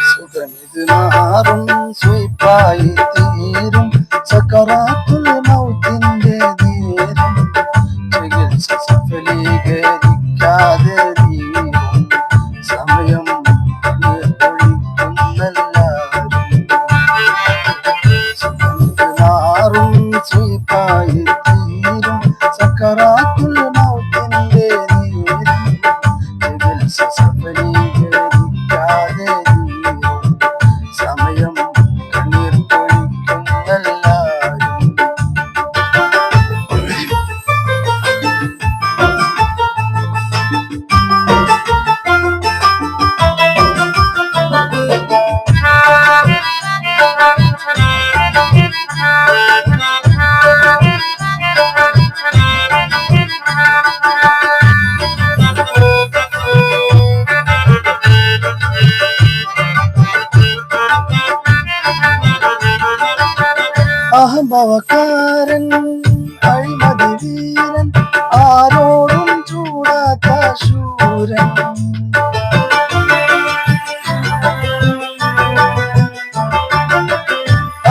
സുഖമിത് മാറും സ്വീപ്പായി തീരും സക്കറാത്തുൽ മൗത്തിന്റെ നേരം ചികിത്സ സഫലീകരിക്കാതെ നീരും സമയം ഒഴിക്കുന്നല്ലാരും സുഖമിത് മാറും സ്വീപ്പായി തീരും സക്കറാത്തുൽ മൗത്തിന്റെ നേരം ചികിത്സ സഫലീകരിക്കാതെ സമയം കണ്ണീർ പൊഴിക്കുന്നല്ലാരും അഹംഭാവക്കാരൻ അഴിമതി വീരൻ ആരോടും ചൂടാത്ത ശൂരൻ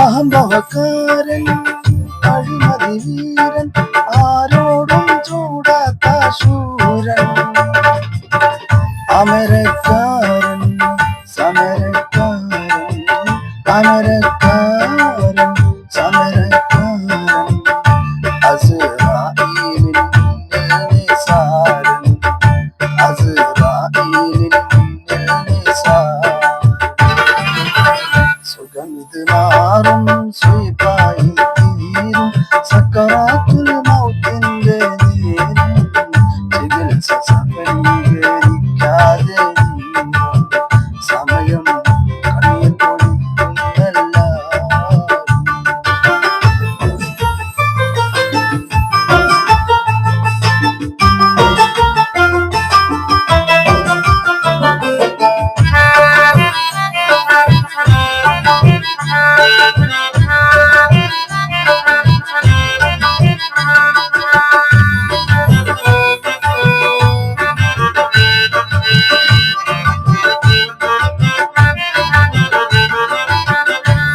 അഹംഭാവക്കാരൻ അഴിമതി വീരൻ ആരോടും ചൂടാത്ത ശൂരൻ അമരക്കാരൻ സമരക്കാരൻ അമരക്കാരൻ സമരക്കാരൻ അസ്റായീലിൻ നിസാരൻ അസ്റായീലിൻ നിസാരൻ സുഖമിത് മാറും സ്വീപ്പായി തീരും സക്കറാത്തുൽ മൗത്തിന്റെ നേരം ചികിത്സ സഫലീകരിക്കാതെ നീരും സമയം കണ്ണീർ പൊഴിക്കുന്നല്ലാരും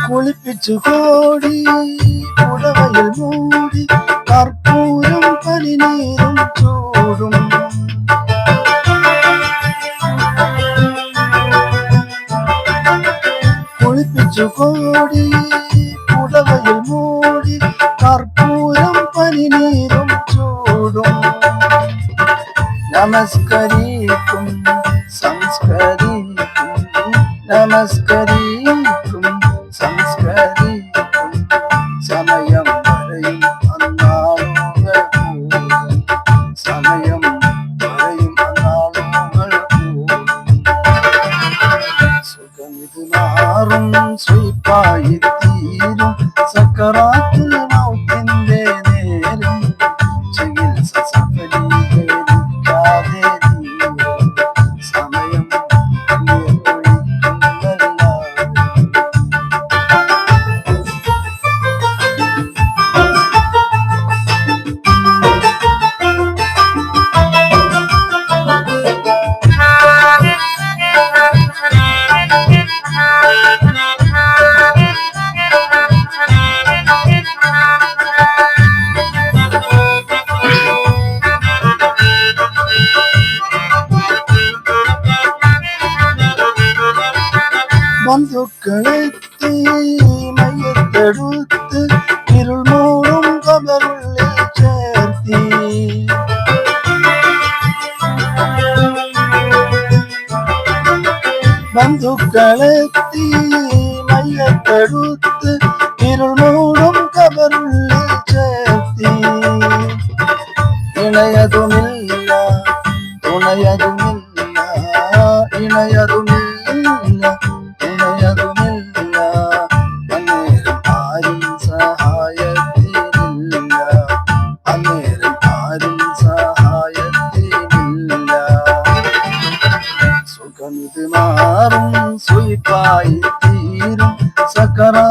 കുളിപ്പിച്ചു കോടി പുടവയിൽ മൂടി കർപ്പൂരം പനിനീരും ചൂടും കുളിപ്പിച്ചു കോടി പുടവയിൽ മൂടി കർപ്പൂരം പനിനീരും ചൂടും നമസ്കരിക്കും സംസ്കരിക്കും നമസ്കരിക്കും സംസ്കരിക്കും സമയം വരെയും അന്നാളുകൾ കൂടും സമയം വരെയും അന്നാളുകൾ കൂടും സുഖമിത് മാറും സ്വീപ്പായി തീരും സക്കറാത്തുൽ മൗത്തിന്റെ നേരം ചികിത്സ സഫലീകരിക്കാതെ നീരും സമയം കണ്ണീർ പൊഴിക്കുന്നല്ലാരും ബന്ധുക്കളെത്തി മയ്യത്തെടുത്ത് ഇരുൾ മൂടും കബറുള്ളിൽ ചേർത്തി ബന്ധുക്കളെത്തി മയ്യത്തെടുത്ത് ഇരുൾ മൂടും കബറുള്ളിൽ ചേർത്തി ഇണയതുമില്ല തുണയതുമില്ല ഇണയതുമില്ല തുണയതുമില്ല അന്നേരം ആരും സഹായത്തിനില്ല അന്നേരം ആരും സഹായത്തിനില്ല കളിപ്പായി തീരും സക്കറാ